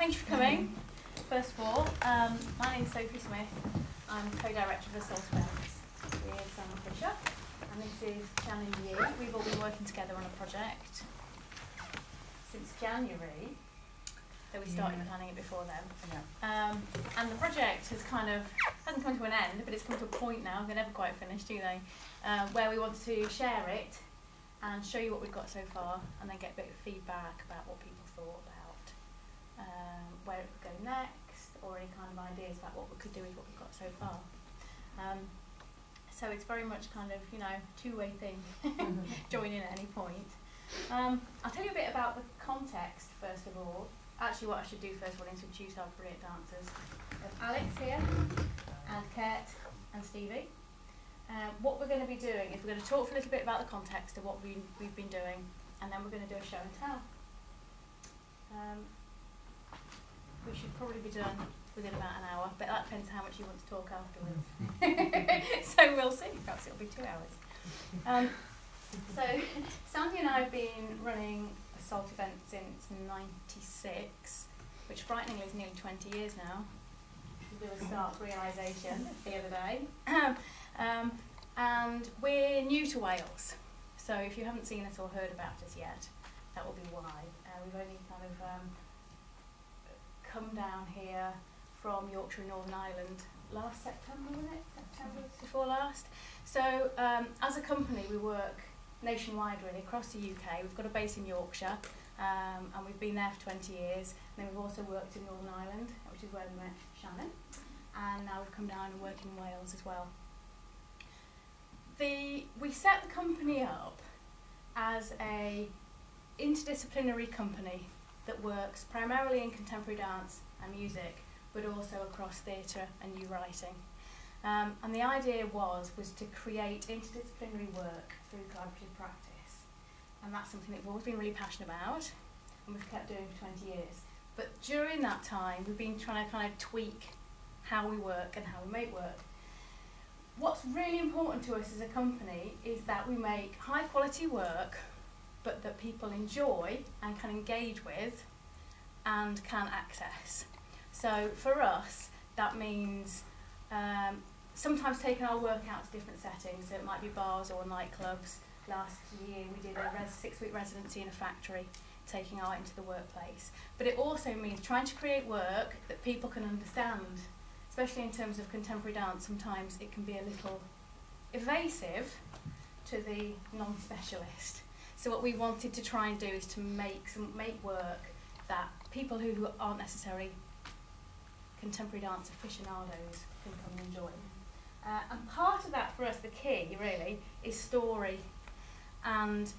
thank you for coming. First of all, my name is Sophie Smith. I'm co-director of the Soul Events with Simon Fisher, and this is Shannon Yee. We've all been working together on a project since January, though we started planning it before then. And the project has hasn't come to an end, but it's come to a point now. They're never quite finished, do they? Where we want to share it and show you what we've got so far, and then get a bit of feedback about what people thought about where it could go next, or any kind of ideas about what we could do with what we've got so far. So it's very much two-way thing. Join in at any point. I'll tell you a bit about the context first of all. Actually, what I should do first of all is introduce our brilliant dancers. There's Alex here, and Kurt, and Stevie. What we're going to be doing is we're going to talk for a little bit about the context of what we've been doing, and then we're going to do a show and tell. We should probably be done within about an hour, but that depends how much you want to talk afterwards. So we'll see, perhaps it'll be 2 hours. So Sandy and I have been running a SALT event since '96, which frighteningly is nearly 20 years now. We do a stark realisation the other day. And we're new to Wales, so if you haven't seen us or heard about us yet, that will be why. We've only come down here from Yorkshire and Northern Ireland last September, wasn't it? September before last. So as a company we work nationwide really, across the UK. We've got a base in Yorkshire and we've been there for 20 years. And then we've also worked in Northern Ireland, which is where we met Shannon. And now we've come down and work in Wales as well. We set the company up as a interdisciplinary company that works primarily in contemporary dance and music, but also across theatre and new writing. And the idea was to create interdisciplinary work through collaborative practice. And that's something that we've always been really passionate about, and we've kept doing for 20 years. But during that time, we've been trying to tweak how we work and how we make work. What's really important to us as a company is that we make high quality work, but that people enjoy and can engage with and can access. So for us, that means sometimes taking our work out to different settings. So it might be bars or nightclubs. Last year we did a 6-week residency in a factory, taking art into the workplace. But it also means trying to create work that people can understand, especially in terms of contemporary dance. Sometimes it can be a little evasive to the non-specialist. So what we wanted to try and do is to make work that people who aren't necessarily contemporary dance aficionados can come and enjoy. And part of that for us, the key really, is story and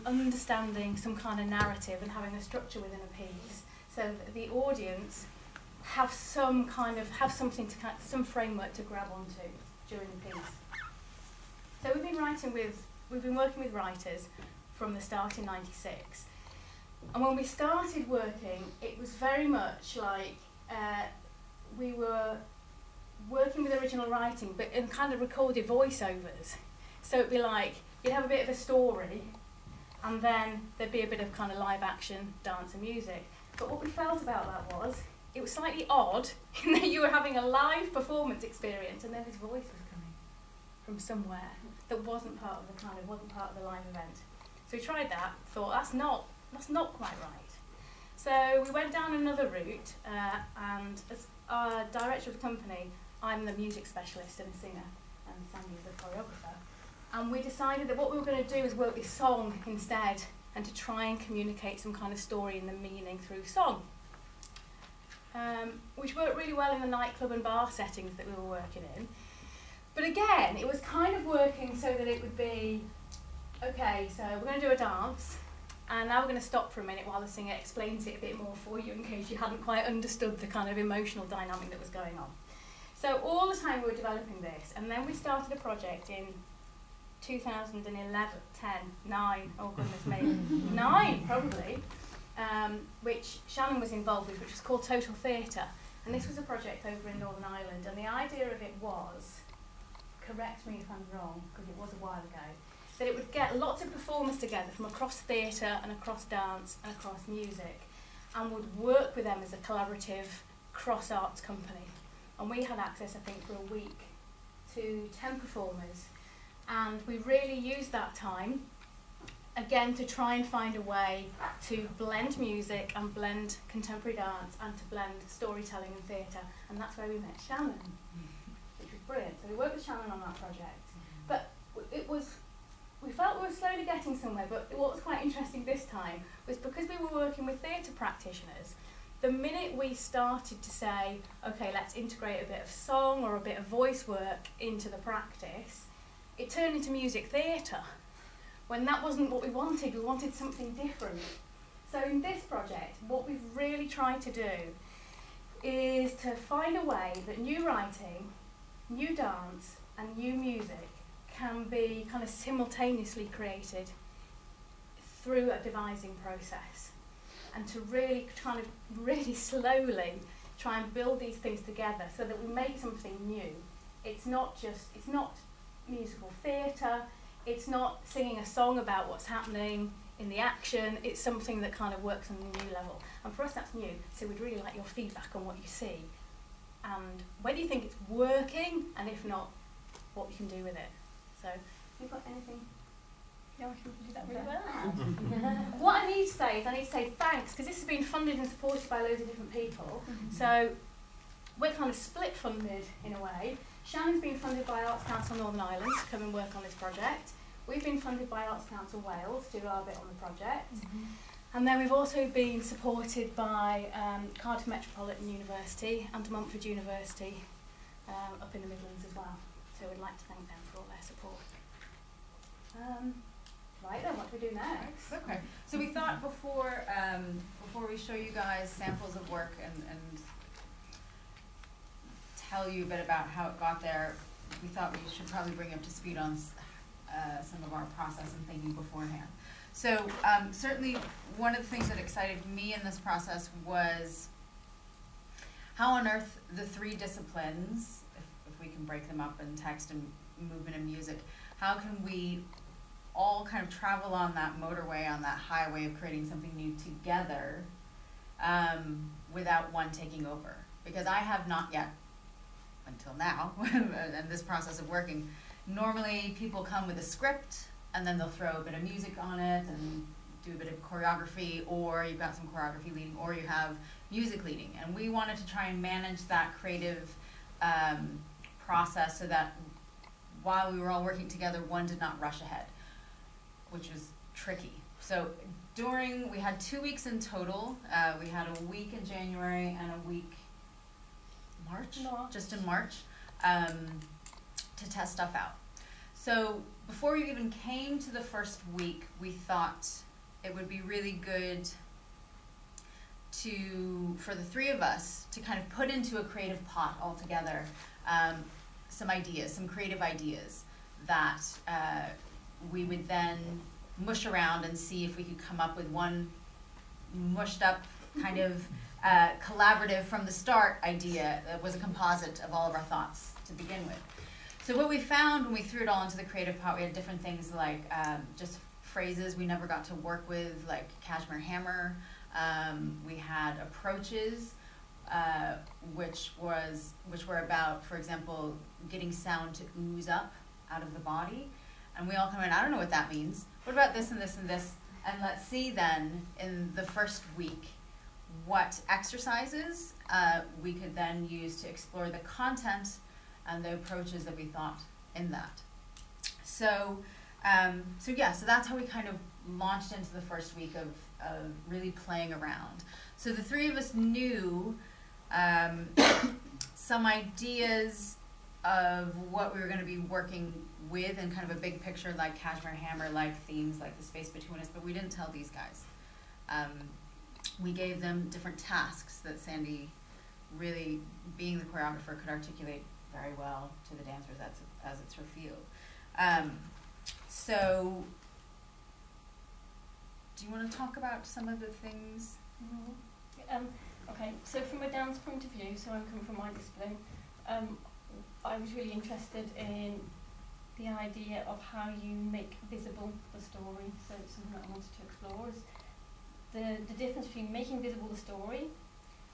understanding some kind of narrative and having a structure within a piece, so that the audience have some framework to grab onto during the piece. So we've been working with writers from the start in '96, and when we started working, it was very much like we were working with original writing, but in recorded voiceovers. So it'd be like you'd have a bit of a story, and then there'd be a bit of live action, dance and music. But what we felt about that was it was slightly odd in that you were having a live performance experience, and then this voice was coming from somewhere that wasn't part of the live event. So we tried that, thought that's not quite right. So we went down another route, and as our director of the company, I'm the music specialist and a singer, and Sandy's the choreographer. And we decided that what we were going to do is work with song instead, and to try and communicate some kind of story and the meaning through song. Which worked really well in the nightclub and bar settings that we were working in. But again, it was working so that it would be, okay, so we're going to do a dance, and now we're going to stop for a minute while the singer explains it a bit more for you in case you hadn't quite understood the emotional dynamic that was going on. So all the time we were developing this, and then we started a project in 2011, 10, 9, oh goodness me, 9 probably, which Shannon was involved with, which was called Total Theatre. And this was a project over in Northern Ireland, and the idea of it was, correct me if I'm wrong, because it was a while ago, that it would get lots of performers together from across theatre and across dance and across music, and would work with them as a collaborative cross-arts company. And we had access, I think, for a week to 10 performers. And we really used that time, again, to try and find a way to blend music and blend contemporary dance and to blend storytelling and theatre. And that's where we met Shannon, which was brilliant. So we worked with Shannon on that project. But we felt we were slowly getting somewhere, but what was quite interesting this time was because we were working with theatre practitioners, the minute we started to say, okay, let's integrate a bit of song or a bit of voice work into the practice, it turned into music theatre. When that wasn't what we wanted something different. So in this project, what we've really tried to do is to find a way that new writing, new dance, and new music can be kind of simultaneously created through a devising process, and to really kind of really slowly try and build these things together so that we make something new. It's not musical theatre, it's not singing a song about what's happening in the action, it's something that kind of works on a new level. And for us that's new, so we'd really like your feedback on what you see and whether you think it's working, and if not, what we can do with it. So, have you got anything? Yeah, I think we do that really well. What I need to say is thanks, because this has been funded and supported by loads of different people. So we're kind of split funded in a way. Shannon's been funded by Arts Council Northern Ireland to come and work on this project. We've been funded by Arts Council Wales to do our bit on the project. And then we've also been supported by Cardiff Metropolitan University and Montford University up in the Midlands as well. So we'd like to thank them for all their support. Right then, what do we do next? Okay, so we thought before we show you guys samples of work and tell you a bit about how it got there, we thought we should probably bring you up to speed on some of our process and thinking beforehand. So certainly one of the things that excited me in this process was how on earth the three disciplines, if we can break them up in text and movement and music, how can we all kind of travel on that motorway, on that highway of creating something new together without one taking over? Because I have not yet, until now, and this process of working, normally people come with a script and then they'll throw a bit of music on it and do a bit of choreography, or you've got some choreography leading, or you have music leading. And we wanted to try and manage that creative process so that while we were all working together, one did not rush ahead, which was tricky. So we had 2 weeks in total. We had a week in January and a week just in March, to test stuff out. So before we even came to the first week, we thought it would be really good for the three of us to kind of put into a creative pot all together some ideas, some creative ideas that we would then mush around and see if we could come up with one mushed up kind of collaborative from the start idea that was a composite of all of our thoughts to begin with. So what we found when we threw it all into the creative pot, we had different things like just phrases we never got to work with, like Kashmir Hammer. We had approaches, which were about, for example, getting sound to ooze up out of the body. And we all come in, I don't know what that means. What about this and this and this? And let's see then, in the first week, what exercises we could then use to explore the content and the approaches that we thought in that. So so that's how we kind of launched into the first week of really playing around. So the three of us knew some ideas of what we were going to be working with and kind of a big picture, like Kashmir Hammer, like themes, like the space between us, but we didn't tell these guys. We gave them different tasks that Sandy, really being the choreographer, could articulate very well to the dancers as it's her field. So, do you want to talk about some of the things? Okay, so from a dance point of view, so I'm coming from my discipline, I was really interested in the idea of how you make visible the story. So it's something that I wanted to explore is the difference between making visible the story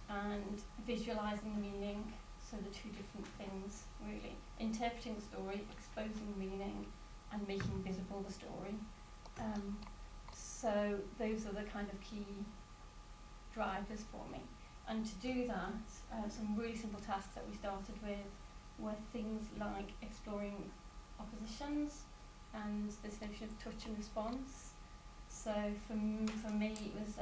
and visualising the meaning. So the two different things, really. Interpreting the story, exposing the meaning, and making visible the story. So those are the kind of key drivers for me. And to do that, some really simple tasks that we started with were things like exploring oppositions and this notion of touch and response. So for me, it was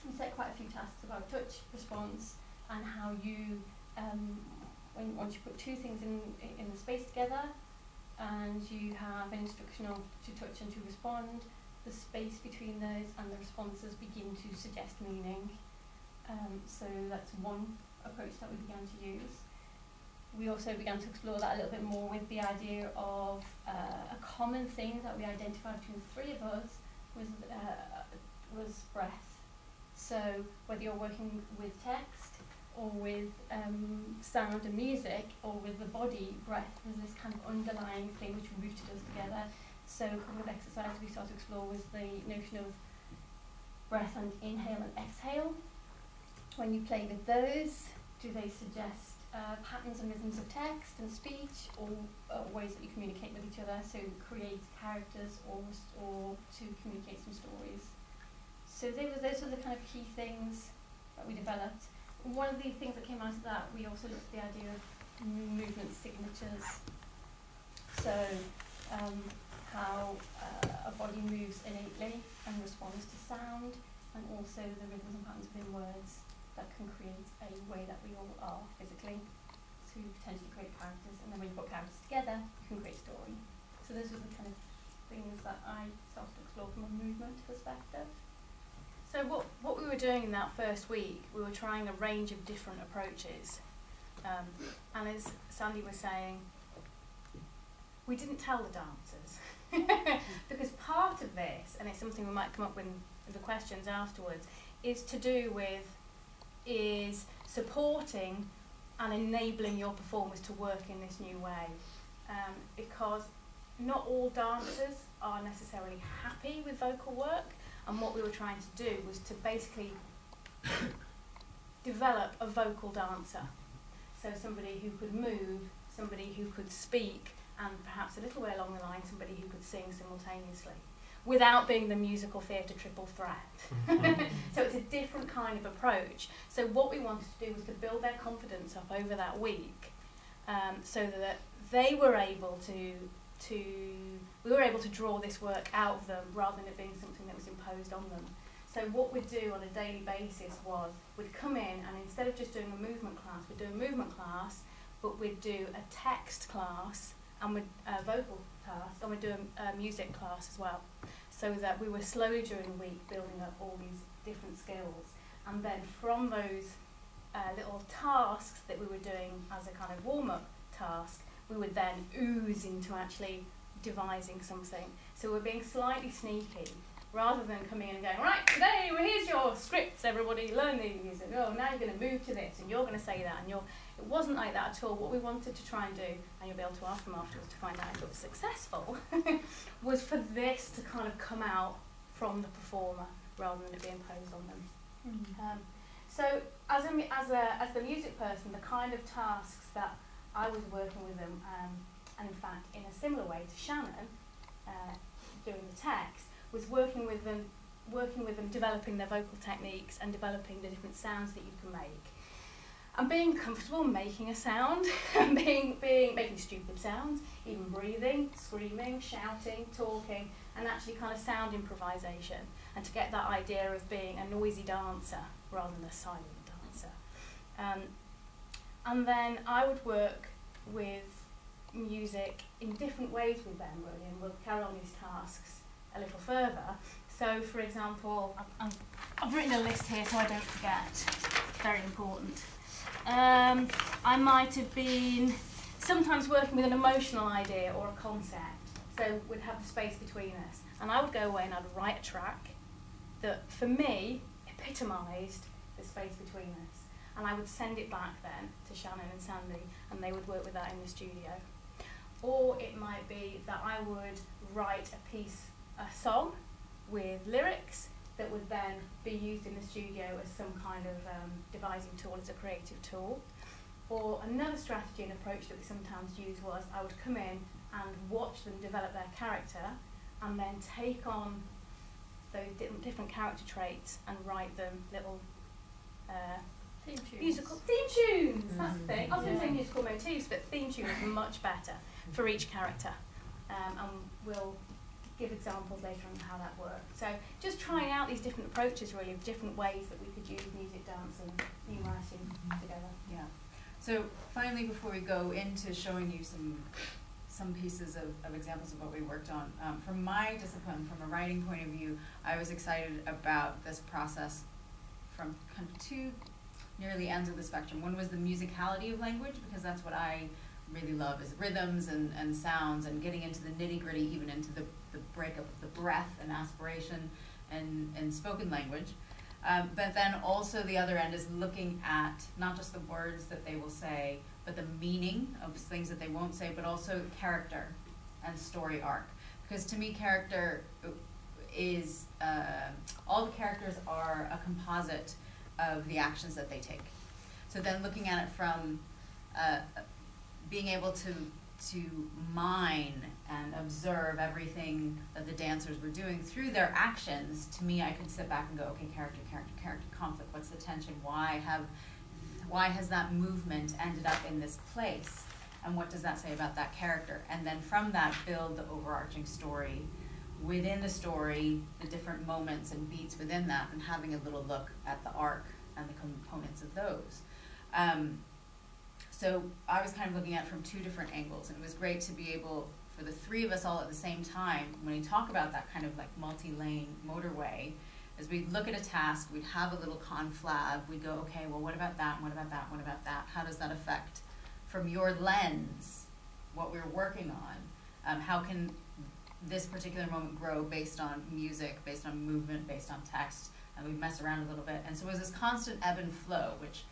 we set quite a few tasks about touch, response, and how you once you put two things in the space together, and you have an instruction of to touch and to respond, the space between those and the responses begin to suggest meaning. So that's one approach that we began to use. We also began to explore that a little bit more with the idea of a common thing that we identified between the three of us was breath. So whether you're working with text or with sound and music or with the body, breath was this kind of underlying thing which rooted us together. So a couple of exercises we started to explore was the notion of breath and inhale and exhale. When you play with those, do they suggest patterns and rhythms of text and speech, or ways that you communicate with each other, so create characters or to communicate some stories? So those were the kind of key things that we developed. One of the things that came out of that, we also looked at the idea of movement signatures. So how a body moves innately and responds to sound, and also the rhythms and patterns within words that can create a way that we all are physically to potentially create characters. And then when you put characters together, you can create story. So those are the kind of things that I started to explore from a movement perspective. So what we were doing in that first week, we were trying a range of different approaches. And as Sandy was saying, we didn't tell the dancers. Because part of this, and it's something we might come up with in the questions afterwards, is to do with supporting and enabling your performers to work in this new way. Because not all dancers are necessarily happy with vocal work, and what we were trying to do was to basically develop a vocal dancer. So somebody who could move, somebody who could speak, and perhaps a little way along the line, somebody who could sing simultaneously, without being the musical theatre triple threat. So it's a different kind of approach. So what we wanted to do was to build their confidence up over that week, so that they were able we were able to draw this work out of them rather than it being something that was imposed on them. So what we'd do on a daily basis was we'd come in, and instead of just doing a movement class, we'd do a movement class, but we'd do a text class and a vocal task, and we'd do a music class as well, so that we were slowly during the week building up all these different skills. And then from those little tasks that we were doing as a kind of warm-up task, we would then ooze into actually devising something. So we're being slightly sneaky, rather than coming in and going, right, today, well, here's your scripts, everybody, learn these, and oh, now you're going to move to this, and you're going to say that, and it wasn't like that at all. What we wanted to try and do, and you'll be able to ask them afterwards to find out if it was successful, was for this to kind of come out from the performer, rather than it be imposed on them. So as the music person, the kind of tasks that I was working with them, and in fact in a similar way to Shannon, doing the text, was working with them, developing their vocal techniques and developing the different sounds that you can make, and being comfortable making a sound, and making stupid sounds, even breathing, screaming, shouting, talking, and actually kind of sound improvisation, and to get that idea of being a noisy dancer rather than a silent dancer. And then I would work with music in different ways with them, really, and we'll carry on these tasks a little further. So, for example, I've written a list here so I don't forget. It's very important. I might have been sometimes working with an emotional idea or a concept. So we'd have the space between us, and I would go away and I'd write a track that, for me, epitomised the space between us. And I would send it back then to Shannon and Sandy, and they would work with that in the studio. Or it might be that I would write a song with lyrics that would then be used in the studio as some kind of devising tool, as a creative tool. Or another strategy and approach that we sometimes use was I would come in and watch them develop their character and then take on those different character traits and write them little Theme tunes. musical theme tunes. That's the thing. I was going to say musical motifs, but theme tune is much better for each character, and we'll give examples later on how that worked. So just trying out these different approaches, really, different ways that we could use music, dance, and numeracy together. Yeah. So finally, before we go into showing you some pieces of examples of what we worked on, from my discipline, from a writing point of view, I was excited about this process from kind of two nearly ends of the spectrum. One was the musicality of language, because that's what I really love, is rhythms and sounds, and getting into the nitty-gritty, even into the breakup of the breath and aspiration and spoken language. But then also the other end is looking at not just the words that they will say, but the meaning of things that they won't say, but also character and story arc. Because to me, character is, all the characters are a composite of the actions that they take. So then looking at it from being able to mine and observe everything that the dancers were doing through their actions, to me, I could sit back and go, okay, character, conflict, what's the tension? Why has that movement ended up in this place? And what does that say about that character? And then from that, build the overarching story. Within the story, the different moments and beats within that, and having a little look at the arc and the components of those. So I was kind of looking at it from two different angles, and it was great to be able, for the three of us all at the same time, when we talk about that kind of like multi-lane motorway, as we'd look at a task, we'd have a little conflab, we'd go, okay, well, what about that, what about that, what about that? How does that affect, from your lens, what we're working on? How can this particular moment grow based on music, based on movement, based on text? And we'd mess around a little bit. And so it was this constant ebb and flow, which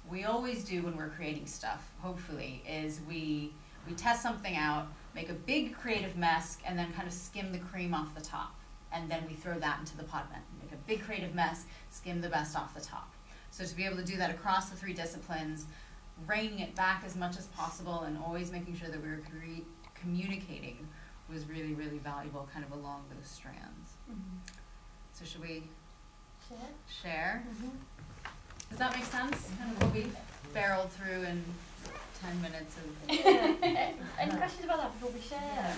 we always do when we're creating stuff, hopefully, is we test something out, make a big creative mess, and then kind of skim the cream off the top. And then we throw that into the pot vent. Make a big creative mess, skim the best off the top. So to be able to do that across the three disciplines, reining it back as much as possible, and always making sure that we were communicating was really, really valuable kind of along those strands. Mm-hmm. So should we Share? share? Mm-hmm. Does that make sense? Kind of what we barreled through in 10 minutes of... Yeah. Any questions about that before we share? Yeah.